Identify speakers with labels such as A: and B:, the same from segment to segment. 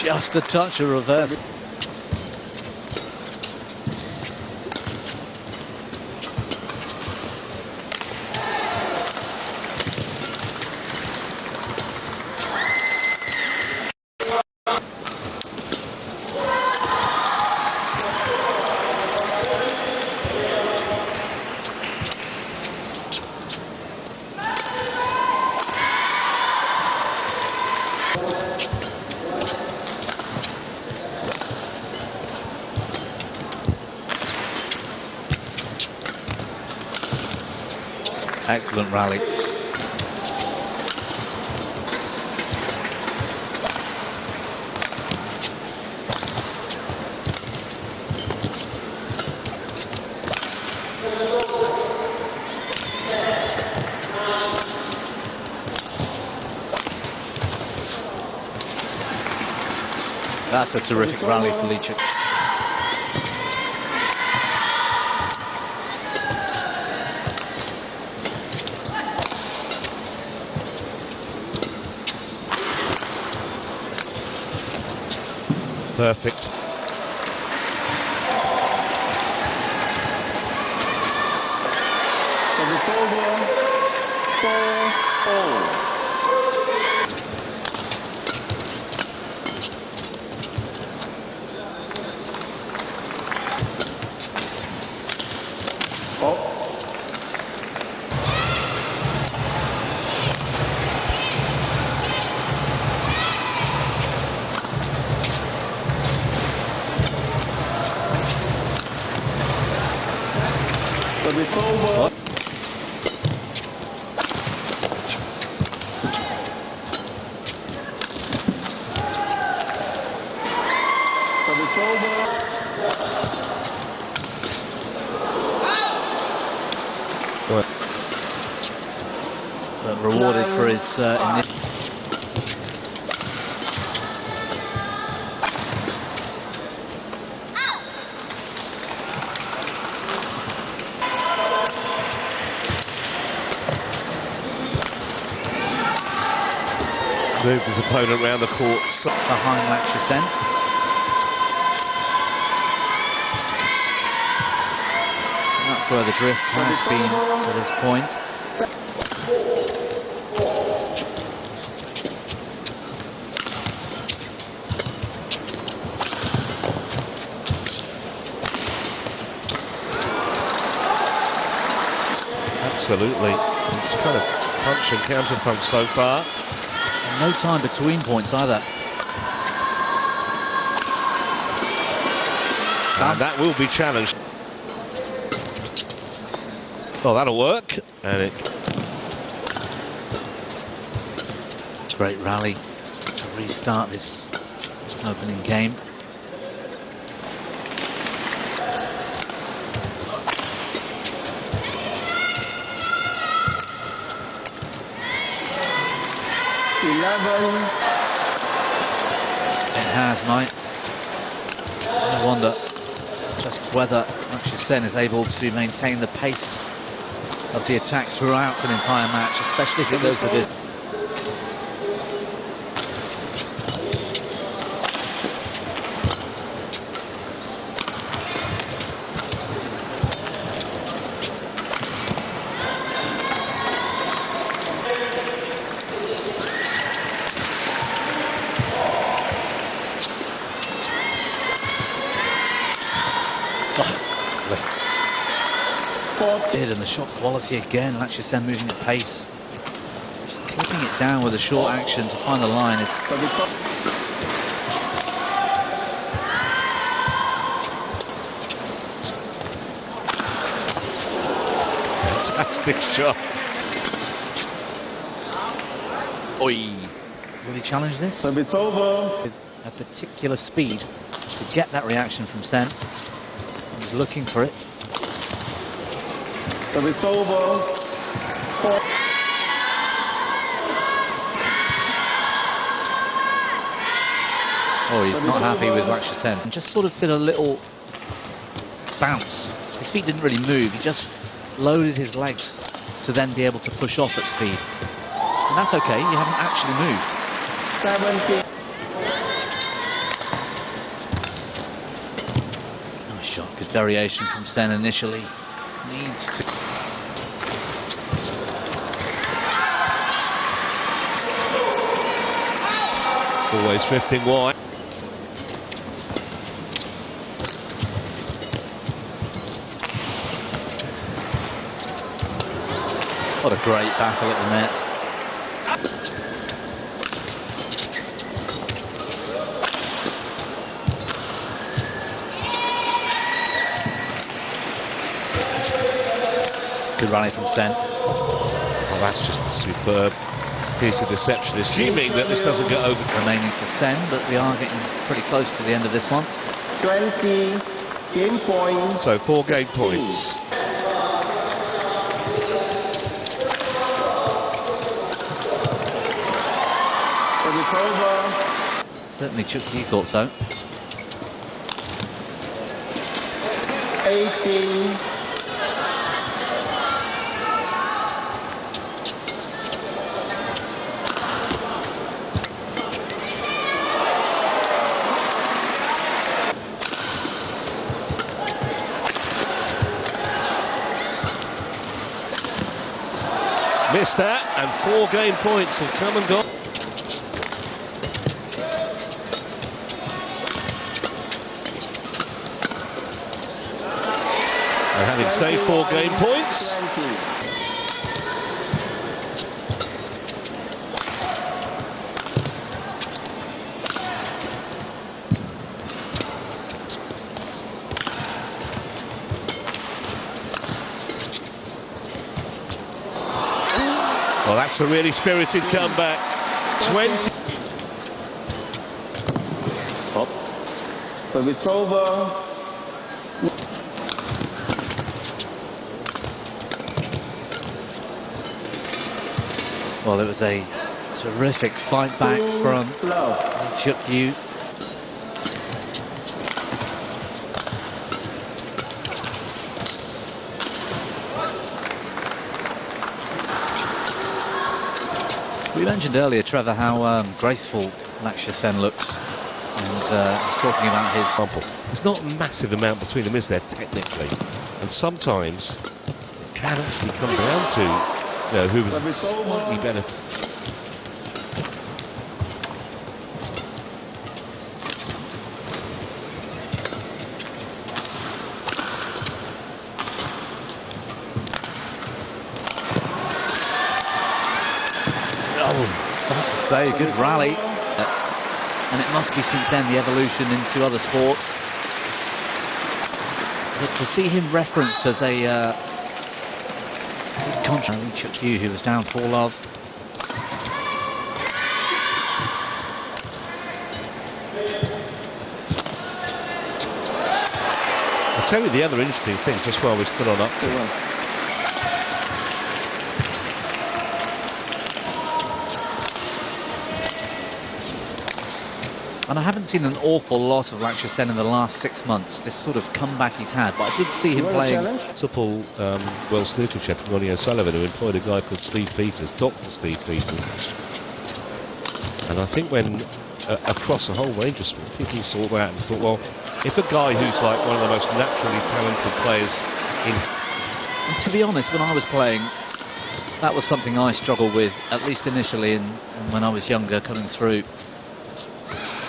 A: Just a touch of reverse. Excellent rally. That's a terrific rally for Cheuk.
B: Perfect.
C: So it's over. 4-0. So it's over. So it's over.
A: But rewarded for his initial.
B: Moved his opponent around the court
A: Behind Lakshya SEN. And that's where the drift has been to this point.
B: Absolutely. It's kind of punch and counter punch so far.
A: No time between points either.
B: And that will be challenged. Oh, that'll work. And it.
A: Great rally to restart this opening game. It has, mate. I wonder just whether Lakshya SEN is able to maintain the pace of the attack throughout an entire match, especially if it goes to this. And the shot quality again, Lakshya SEN moving at pace. Just clipping it down with a short action to find the line is...
B: Fantastic shot.
A: Oi! Will he challenge this?
C: So it's over.
A: With a particular speed to get that reaction from SEN. He's looking for it.
C: So it's over.
A: Oh, he's not happy with Lakshya SEN. And just sort of did a little bounce. His feet didn't really move. He just loaded his legs to then be able to push off at speed. And that's okay. You haven't actually moved.
C: 70.
A: variation from Sen initially. Needs to...
B: Always drifting wide.
A: What a great battle at the net. It's a good rally from Sen.
B: Oh, that's just a superb piece of deception, assuming that this doesn't go over.
A: Remaining for Sen, but we are getting pretty close to the end of this one.
C: 20 game point.
B: So 4 game
C: 16.
B: points.
C: Service over.
A: Certainly Cheuk Yiu thought so.
C: 18.
B: Missed that, and 4 game points have come and gone. And having saved 4 game points,
C: 20.
B: well, that's a really spirited comeback. 20.
C: Up. Service over.
A: Well, it was a terrific fight back from
C: Love.
A: Cheuk Yiu. We mentioned earlier, Trevor, how graceful Lakshya SEN looks, and I was talking about his
B: Example. There's not a massive amount between them, is there, technically? And sometimes it can actually come down to, you know, who was slightly better.
A: Hard to say, a good rally, and it must be since then the evolution into other sports. But to see him referenced as a contrary Cheuk Yiu, who was down 4-love.
B: I'll tell you the other interesting thing, just while we're still on up to.
A: And I haven't seen an awful lot of Lakshya SEN in the last 6 months, this sort of comeback he's had, but I did see him playing.
B: Multiple World Snooker champion Ronnie O'Sullivan, who employed a guy called Steve Peters, Dr. Steve Peters. And I think when across a whole range of sports, people saw that and thought, well, if a guy who's like one of the most naturally talented players in...
A: And to be honest, when I was playing, that was something I struggled with, at least initially, and when I was younger coming through.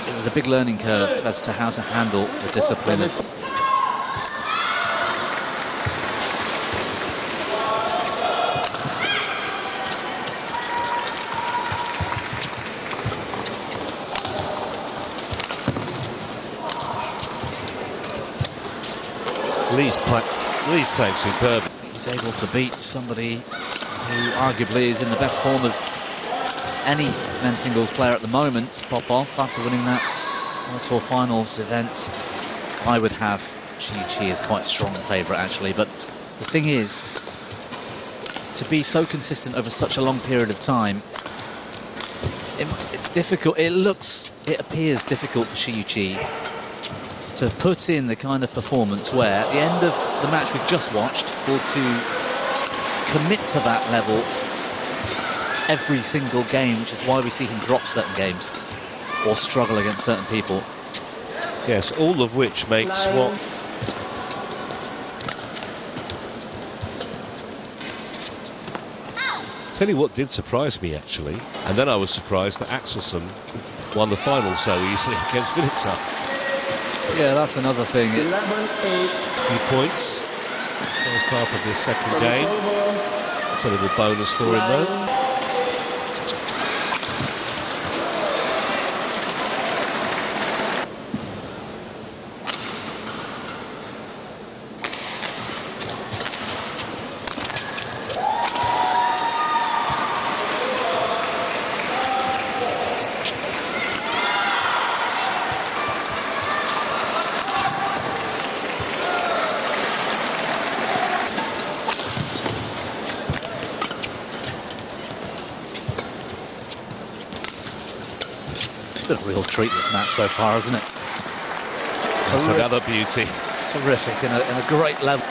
A: It was a big learning curve as to how to handle the discipline of...
B: Lee's playing superb.
A: He's able to beat somebody who arguably is in the best form of any men's singles player at the moment, Popov, after winning that World Tour Finals event. I would have Cheuk Yiu as quite a strong favourite, actually, but the thing is, to be so consistent over such a long period of time, it's difficult. It appears difficult for Cheuk Yiu to put in the kind of performance where, at the end of the match we've just watched, able to commit to that level every single game, which is why we see him drop certain games or struggle against certain people.
B: Yes, all of which makes what Tell you what did surprise me, actually, and then I was surprised that Axelsen won the final so easily against Viditsa.
A: Yeah, that's another thing.
C: 11-8.
B: 3 points. First half of this second
C: Service
B: game.
C: over.
B: That's a little bonus for him, though.
C: 9.
A: It's been a real treat, this match so far, hasn't it?
B: That's another beauty.
A: Terrific and a great level.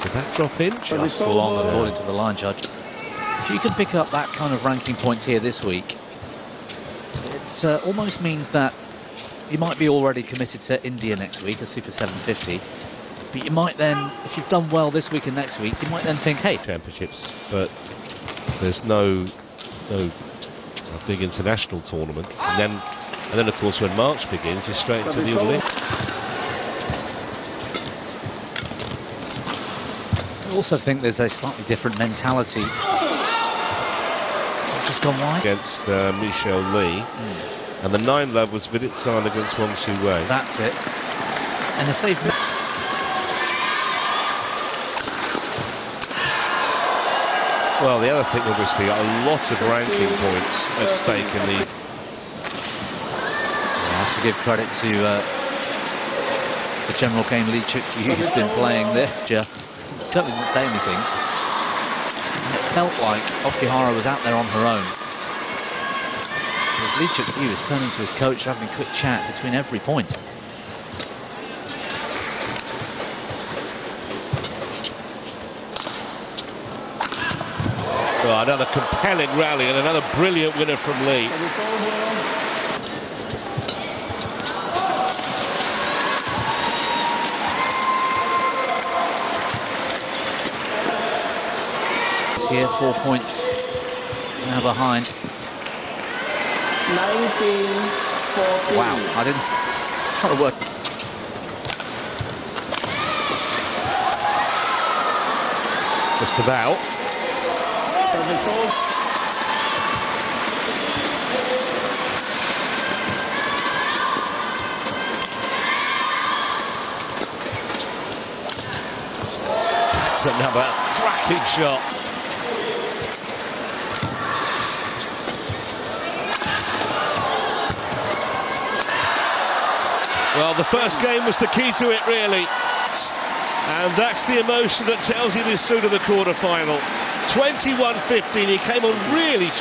B: Did that drop in?
A: Just long, according to the line judge. If you can pick up that kind of ranking points here this week, it almost means that you might be already committed to India next week, a Super 750. But you might then, if you've done well this week and next week, you might then think, hey,
B: Championships, but there's no big international tournaments, and then of course when March begins, you're straight into the Olympics.
A: I also think there's a slightly different mentality. Has that just gone wide?
B: Against Michelle Lee, and the 9-love was Viditsan against Wong Su Wei.
A: That's it. And if they've...
B: Well, the other thing, obviously, a lot of ranking points at stake in the...
A: I have to give credit to the general game, Cheuk Yiu, who's been playing there. Certainly didn't say anything. And it felt like Okihara was out there on her own. Whereas Cheuk Yiu is turning to his coach, having a quick chat between every point.
B: Oh, another compelling rally and another brilliant winner from Lee.
C: Service over.
A: It's here, 4 points now behind.
C: 19-14.
A: Wow, I didn't try to work.
B: Just about.
C: Service over.
B: That's another cracking shot. Well, the first game was the key to it, really. And that's the emotion that tells him he's through to the quarter-final. 21-15, he came on really